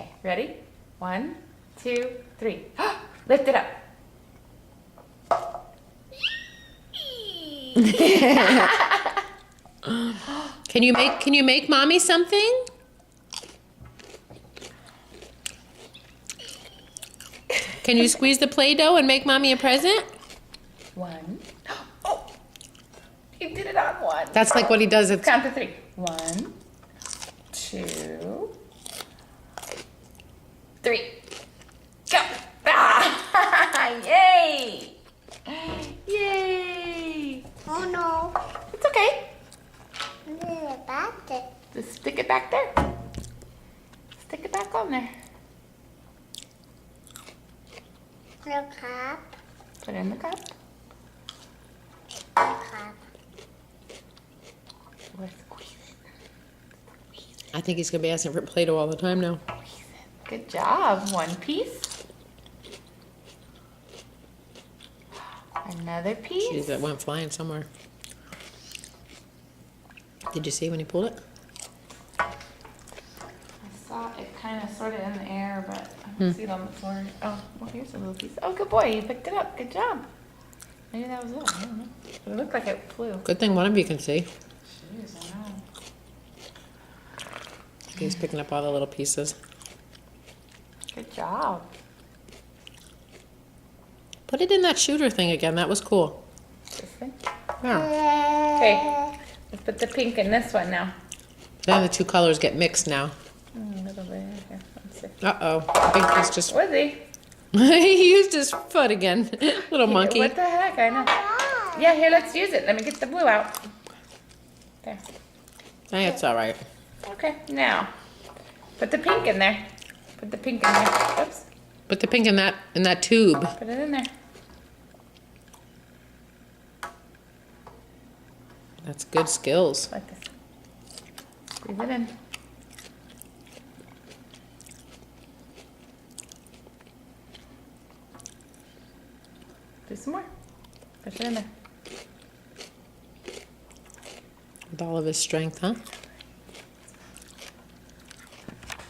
Okay, ready? 1, 2, 3. Lift it up. Can you make mommy something? Can you squeeze the Play-Doh and make mommy a present? 1. Oh, he did it on 1. That's like what he does. It's Count to 3. 1, 2, 3. Go! Ah! Yay! Yay! Oh no. It's okay. Back there. Just stick it back there. Stick it back on there. The cup. Put it in the cup. The cup. We'll squeeze it. I think he's gonna be asking for Play-Doh all the time now. Squeeze it. Good job. 1 piece. Another piece. Jeez, that went flying somewhere. Did you see when he pulled it? I saw it kind of sort of in the air, but I don't see it on the floor. Oh, well, here's a little piece. Oh, good boy. You picked it up. Good job. Maybe that was it. I don't know. But it looked like it flew. Good thing one of you can see. Jeez, I know. He's picking up all the little pieces. Good job. Put it in that shooter thing again. That was cool. This thing. Yeah. Okay. Let's put the pink in this one now. Then the two colors get mixed now. A little bit. Here, let's see. Uh-oh. I think he's just... Was he? He used his foot again. Little monkey. What the heck? I know. Yeah, here, let's use it. Let me get the blue out. There. Hey, it's all right. Okay, now, put the pink in there. Put the pink in there. Oops. Put the pink in that tube. Put it in there. That's good skills. Like this. Squeeze it in. Do some more. Push it in there. With all of his strength, huh?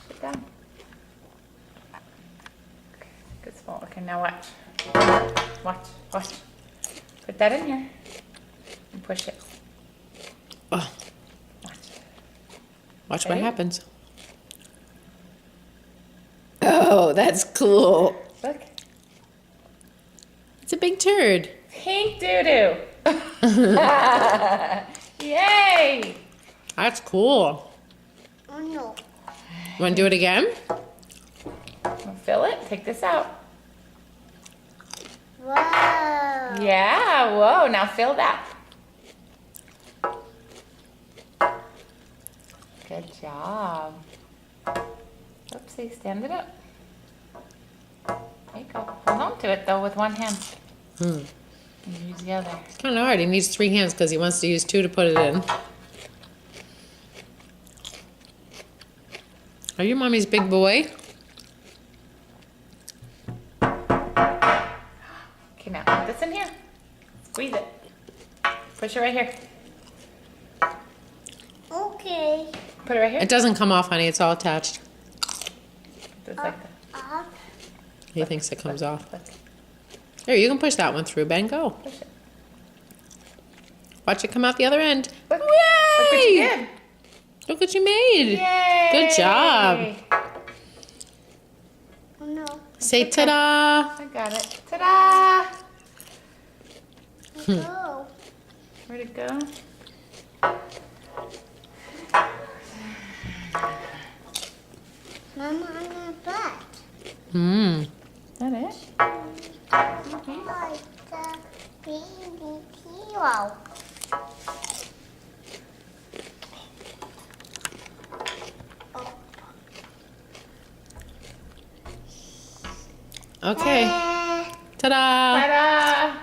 Push it down. Okay, good small. Okay, now watch. Watch, watch. Put that in here. And push it. Oh, Watch. watch what Ready? happens. Oh, that's cool. Look. It's a big turd. Pink doo-doo. Yay! That's cool. Oh no. You want to do it again? We'll fill it. Take this out. Wow. Yeah, whoa. Now fill that. Good job. Oopsie, stand it up. There you go. Hold on to it though with one hand. And use the other. Kind of hard. He needs 3 hands because he wants to use 2 to put it in. Are you mommy's big boy? Okay, now put this in here. Squeeze it. Push it right here. Okay. Put it right here. It doesn't come off, honey. It's all attached. Just like that. Up. He thinks it comes off. Look, Here, you can push that one through, Ben. Go. push it. Watch it come out the other end. Look. Yay! Look what you did. Look what you made. Yay! Good job. Oh no. Say ta-da. I got it. Ta-da! Oh. Where'd it go? Mama, on your butt. Hmm. Is that it? Like the baby pillow. Okay. Ta-da. Ta-da!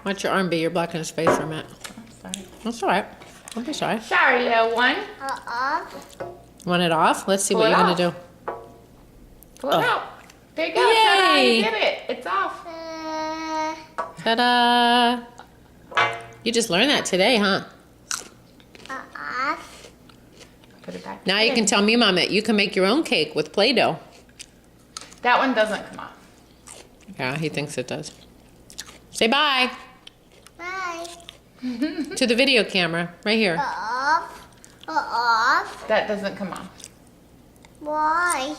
Watch your arm be. You're blocking his face for a minute. Oh, sorry. That's all right. Don't be shy. Sorry, little one. Up. Want it off? Let's see Pull what it you're off. going to do. Pull it Oh. out. There you go. Ta-da, Yay! you did it. It's off. Ta-da. You just learned that today, huh? Up. Put it back. Now you can tell me, Mom, that you can make your own cake with Play-Doh. That one doesn't come off. Yeah, he thinks it does. Say bye Bye. to the video camera right here. Off. Off. That doesn't come off. Why?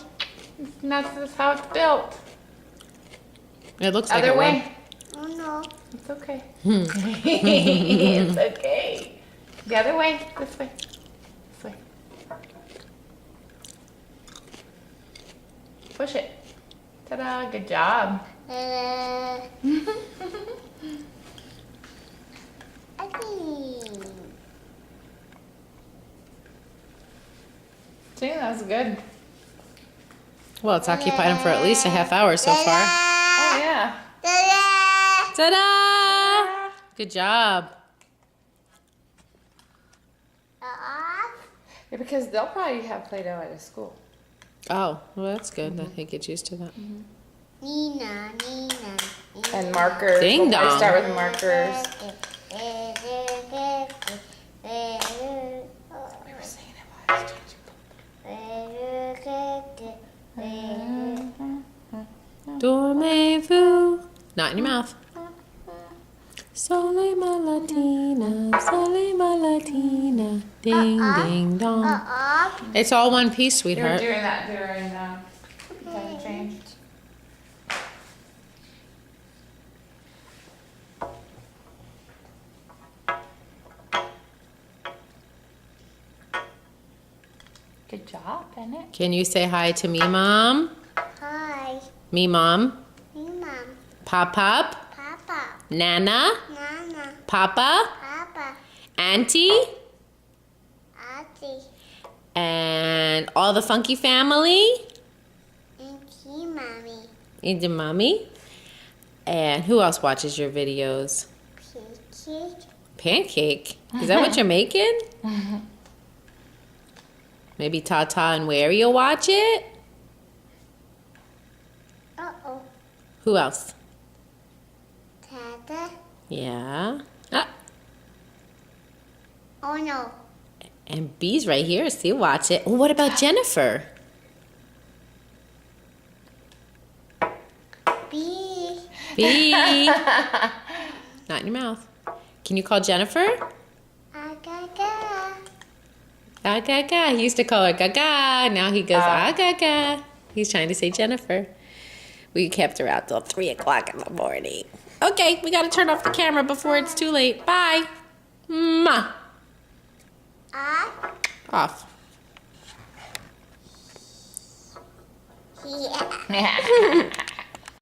And that's just how it's built. It looks like Other it way. Oh no. It's okay. It's okay. The other way. This way. This way. Push it. Ta-da. Good job. I think. See, that was good. Well, it's occupied him for at least a half hour so far. Oh, yeah. Ta-da! Good job. Yeah, because they'll probably have Play-Doh at a school. Oh, well, that's good. That he gets used to that. Nina. And markers. Ding We'll probably dong. start with markers. Dormez-vous. Not in your mouth. Sole ma latina, sole ma latina. Ding, ding, dong. It's all one piece, You were sweetheart. doing that during time change. Good job, Bennett. Can you say hi to me, Mom? Hi. Me, Mom. Mom. Pop, Pop. Papa. Nana. Nana. Papa. Papa. Auntie. Auntie. And all the funky family. Auntie, mommy. And your mommy. And who else watches your videos? Cake. Pancake. Is that what you're making? Maybe Tata and Wary will watch it. Uh-oh. Who else? Tata. Yeah. Ah, Oh no. and B's right here. See, watch it. Oh, what about Jennifer? B. B. Not in your mouth. Can you call Jennifer? Agaga. Ah, gaga. He used to call her gaga. Now he goes, ah, gaga. He's trying to say Jennifer. We kept her out till 3 o'clock in the morning. Okay, we got to turn off the camera before it's too late. Bye. Mwah. Off. Yeah. Yeah.